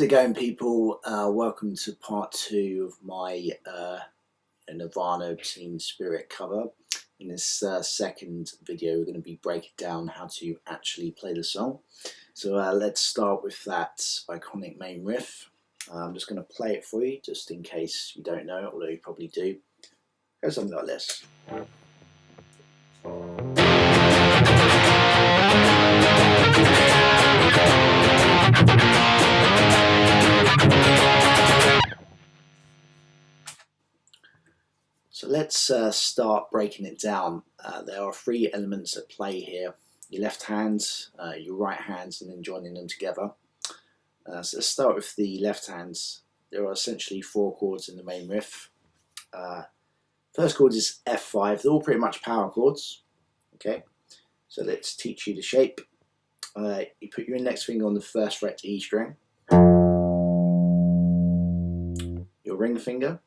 How's it going, people? Welcome to part 2 of my Nirvana Team Spirit cover. In this second video, we're going to be breaking down how to actually play the song. So let's start with that iconic main riff. I'm just going to play it for you, just in case you don't know it, although you probably do. It goes something like this. So let's start breaking it down. There are 3 elements at play here. Your left hand, your right hands, and then joining them together. So let's start with the left hands. There are essentially 4 chords in the main riff. First chord is F5. They're all pretty much power chords. Okay, so let's teach you the shape. You put your index finger on the 1st fret E string, your ring finger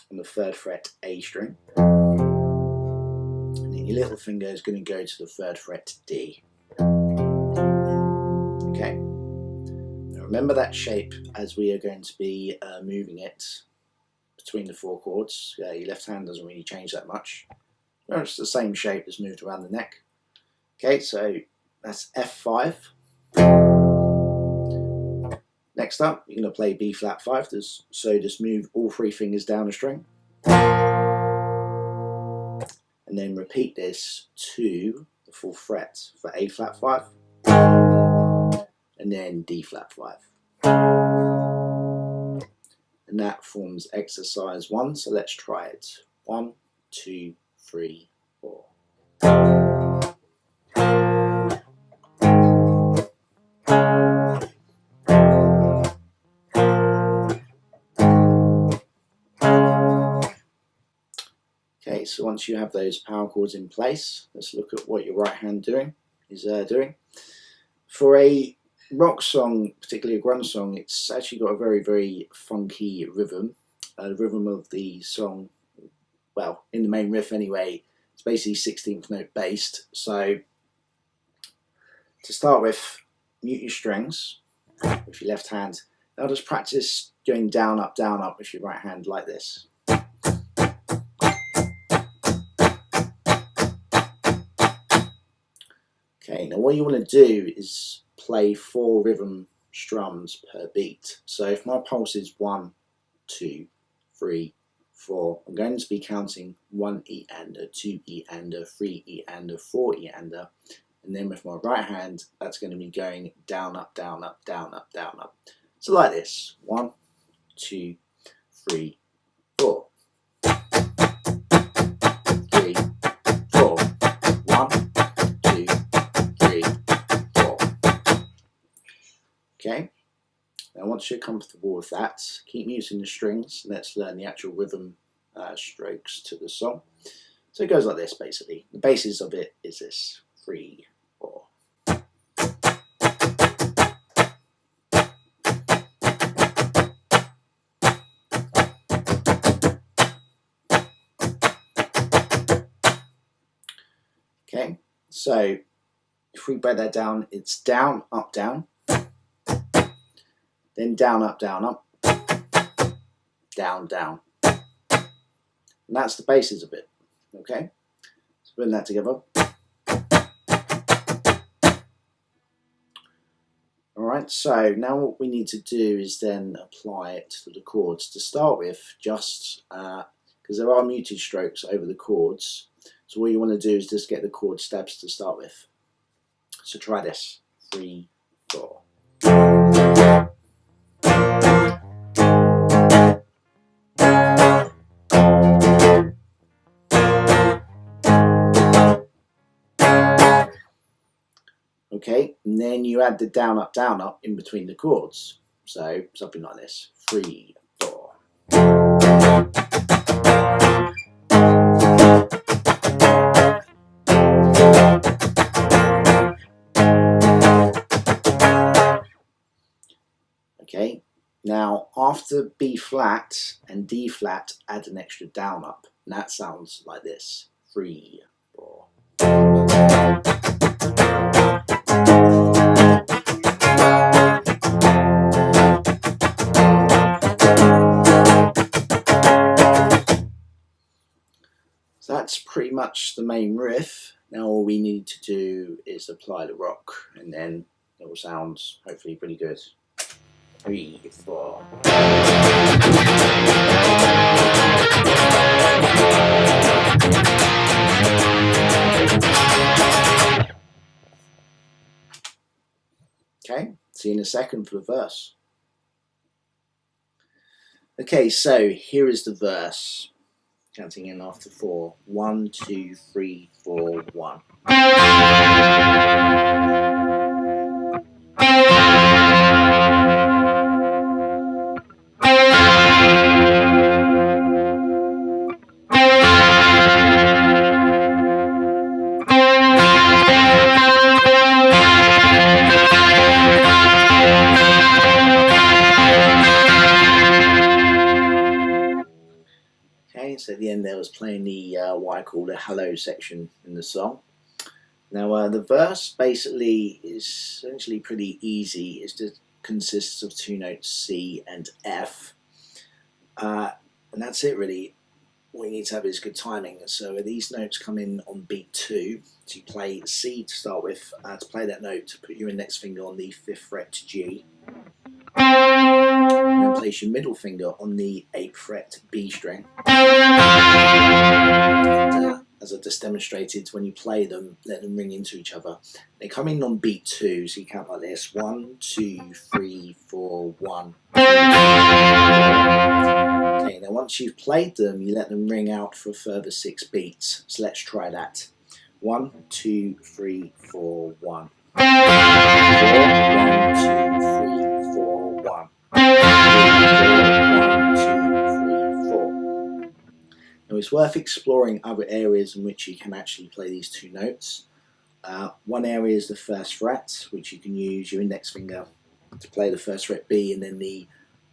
on the 3rd fret A string, and then your little finger is going to go to the 3rd fret D. Okay, now remember that shape as we are going to be moving it between the 4 chords. Your left hand doesn't really change that much. It's the same shape that's moved around the neck. Okay, so that's F5. Next up, you're going to play B flat 5, so just move all 3 fingers down a string. And then repeat this to the 4th fret for A flat 5. And then D flat 5. And that forms exercise 1, so let's try it. 1, 2, 3, 4. Okay, so once you have those power chords in place, let's look at what your right hand is doing. For a rock song, particularly a grunge song, it's actually got a very, very funky rhythm. The rhythm of the song, well, in the main riff anyway, it's basically 16th note based. So to start with, mute your strings with your left hand. Now just practice going down, up with your right hand like this. Okay, now what you want to do is play 4 rhythm strums per beat. So if my pulse is 1, 2, 3, 4, I'm going to be counting 1 E-ander, 2 E-ander, 3 E-ander, 4 E-ander, and then with my right hand, that's going to be going down, up, down, up, down, up, down, up. So like this: 1, 2, 3, 4. 3, 4. 1, 2, 3, 4. Okay. Now once you're comfortable with that, keep using the strings. Let's learn the actual rhythm strokes to the song. So it goes like this basically. The basis of it is this: 3, 4. Okay, so if we break that down, it's down, up, down, then down, up, down, down. And that's the basis of it. Okay, so putting that together. Alright, so now what we need to do is then apply it to the chords. To start with, just because there are muted strokes over the chords, so what you want to do is just get the chord steps to start with. So try this: 3, 4. Okay, and then you add the down, up in between the chords. So something like this: 3, 4. Okay, now after B flat and D flat, add an extra down, up, and that sounds like this: 3, 4. So that's pretty much the main riff. Now all we need to do is apply the rock, and then it will sound hopefully pretty good. 3, 4. Okay, see you in a second for the verse. Okay, so here is the verse. Counting in after 4. 1, 2, 3, 4, 1. Okay, so at the end there was playing the what I call the hello section in the song. Now the verse basically is essentially pretty easy. It just consists of 2 notes, C and F, and that's it really. All you need to have is good timing. So these notes come in on beat 2. So you play C to start with. To play that note, to put your index finger on the 5th fret to G. And then place your middle finger on the 8th fret B string. And, as I just demonstrated, when you play them, let them ring into each other. They come in on beat 2, so you count like this: 1, 2, 3, 4, 1. Okay, now once you've played them, you let them ring out for a further 6 beats. So let's try that. 1, 2, 3, 4, 1. 4, 1, 2, 3, 4, 1. 1, 2, 3, 4. Now it's worth exploring other areas in which you can actually play these 2 notes. One area is the 1st fret, which you can use your index finger to play the 1st fret B and then the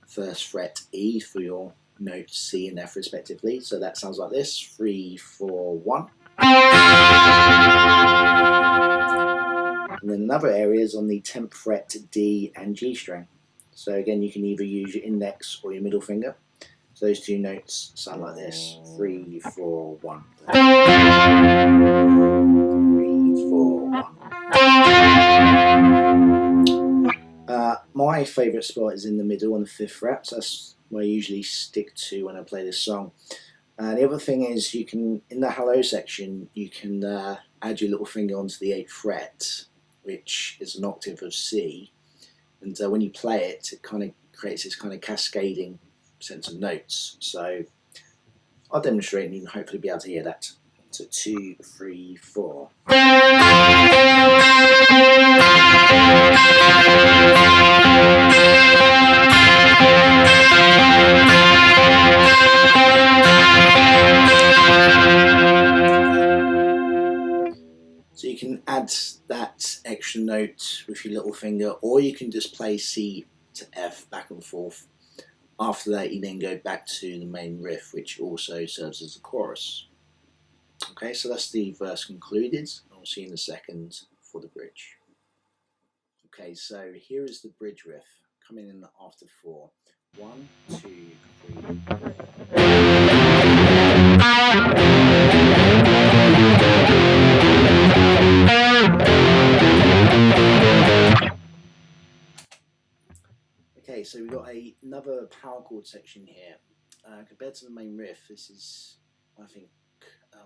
1st fret E for your notes C and F respectively. So that sounds like this: 3, 4, 1. And then another area is on the 10th fret D and G string. So again, you can either use your index or your middle finger. So those 2 notes sound like this: 3, 4, 1. 3, 4, 1. My favourite spot is in the middle on the 5th fret. So that's where I usually stick to when I play this song. The other thing is, you can, in the hello section, you can add your little finger onto the 8th fret, which is an octave of C, and when you play it, it kind of creates this kind of cascading sense of notes. So I'll demonstrate and you can hopefully be able to hear that. So 2, 3, 4. So you can add that extra note with your little finger, or you can just play C to F back and forth. After that, you then go back to the main riff, which also serves as a chorus. Okay, so that's the verse concluded. I'll see you in a second for the bridge. Okay, so here is the bridge riff coming in after 4. 1, 2, 3, 4. Okay, so we've got another power chord section here. Compared to the main riff, this is, I think,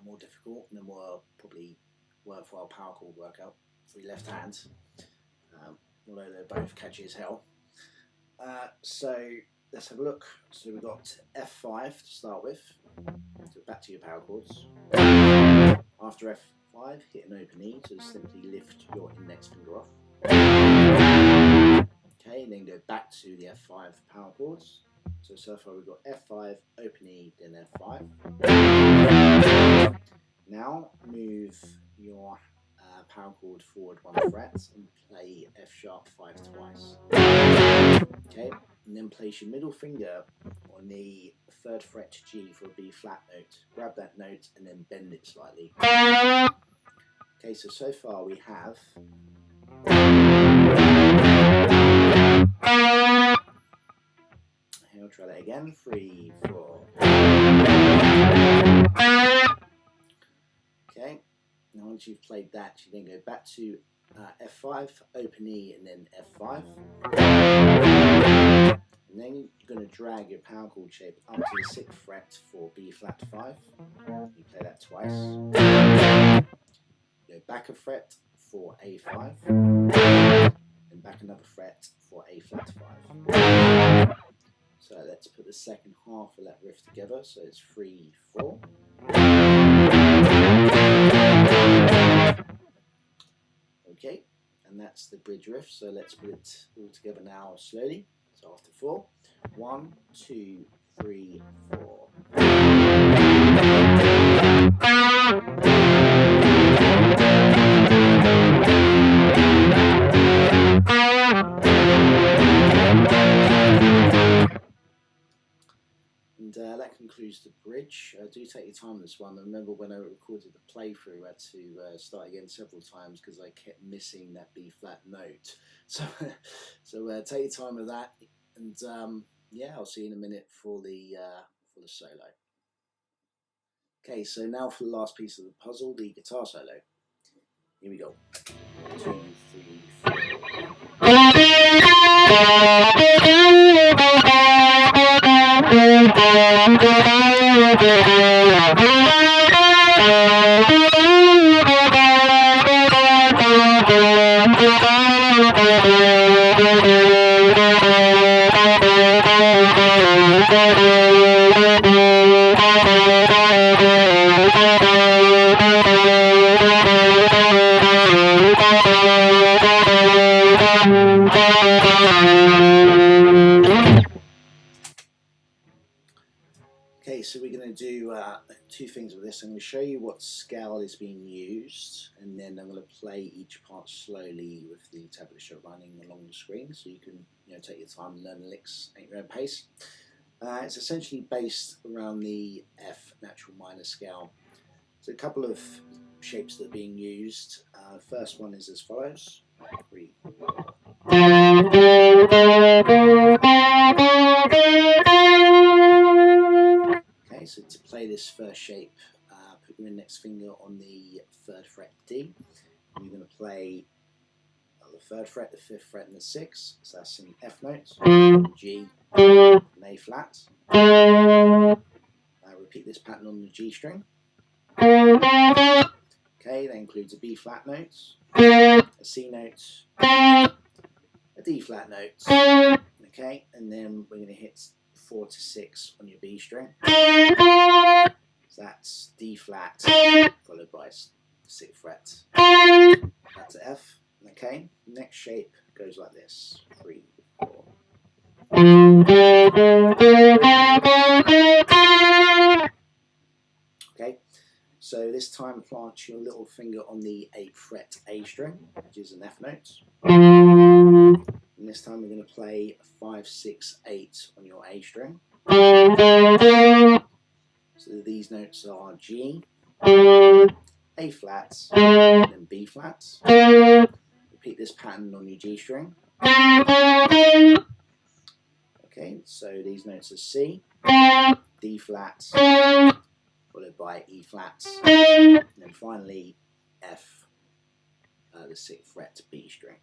more difficult and a more probably worthwhile power chord workout for your left hand, although they're both catchy as hell. So let's have a look. So we've got F5 to start with. So back to your power chords. After F5, hit an open E to simply lift your index finger off. Okay, and then go back to the F5 power chords. So far we've got F5, open E, then F5. Now move your power chord forward 1 fret and play F sharp 5 twice. Okay, and then place your middle finger on the 3rd fret to G for a B flat note. Grab that note and then bend it slightly. Okay, so far we have. I'll try that again. 3, 4. once you've played that, you then go back to F5, open E, and then F5. And then you're going to drag your power chord shape up to the 6th fret for B flat 5. You play that twice. Go back a fret for A5, and back another fret for A flat 5. So let's put the second half of that riff together. So it's 3, 4. Okay, and that's the bridge riff. So let's put it all together now slowly. So after 4, 1, 2, 3, 4. And that concludes the bridge. Do take your time on this one. I remember when I recorded the playthrough, I had to start again several times because I kept missing that B flat note. So, take your time with that. And yeah, I'll see you in a minute for the solo. Okay, so now for the last piece of the puzzle, the guitar solo. Here we go. 2, 3, Okay, so we're going to do 2 things with this. I'm going to show you what scale is being used, and then I'm going to play each part slowly with the tablature running along the screen, so you can take your time and learn the licks at your own pace. It's essentially based around the F natural minor scale. So a couple of shapes that are being used. First one is as follows. 3, 4. Okay, so to play this first shape, put your index finger on the 3rd fret D. And you're going to play the 3rd fret, the 5th fret, and the 6th. So that's in F notes, G, and A flat. Repeat this pattern on the G string. Okay, that includes a B flat note, a C note, a D flat note. Okay, and then we're going to hit 4 to 6 on your B string. So that's D flat followed by 6th fret. That's to F. Okay, next shape goes like this. 3, 4. Okay, so this time plant your little finger on the 8th fret A string, which is an F note. And this time we're going to play 5, 6, 8 on your A string. So these notes are G, A flat, and then B flat. Repeat this pattern on your G string. Okay, so these notes are C, D flat, followed by E flat, and then finally F, the 6th fret B string.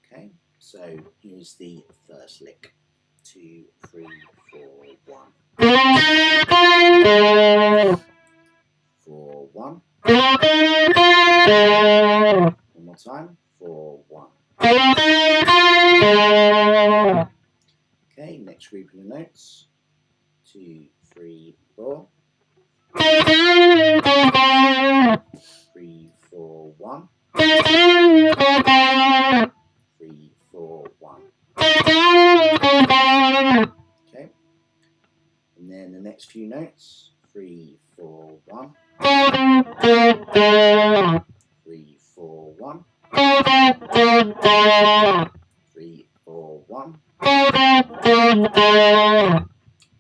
Okay, so here's the first lick. 2, 3, 4, 1. 4, 1. One more time. 4, 1. Okay, next group of the notes. 2, 3, 4. 3, 4, 1. 3, 4, 1. Okay, and then the next few notes. 3, 4, 1. 3, 4, 1. 3, 4, 1.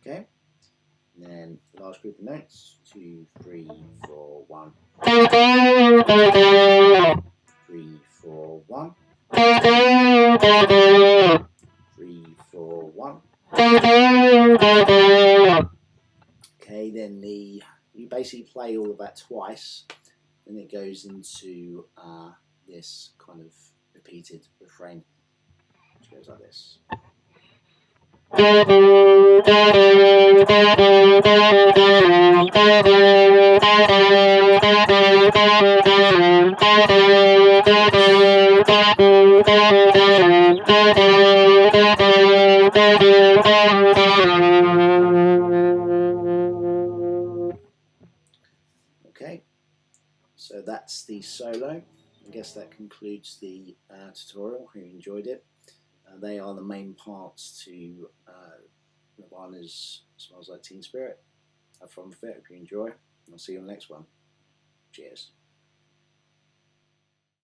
Okay, and then the last group of notes. 2, 3, 4, 1. 3, 4, 1. 3, 4, 1. Okay, then the you basically play all of that twice, and it goes into this kind of repeated refrain, which goes like this. Okay, so that's the solo. I guess that concludes the tutorial. Hope you enjoyed it. They are the main parts to Nirvana's Smells Like Teen Spirit. Have fun with it. Hope you enjoy. I'll see you on the next one. Cheers.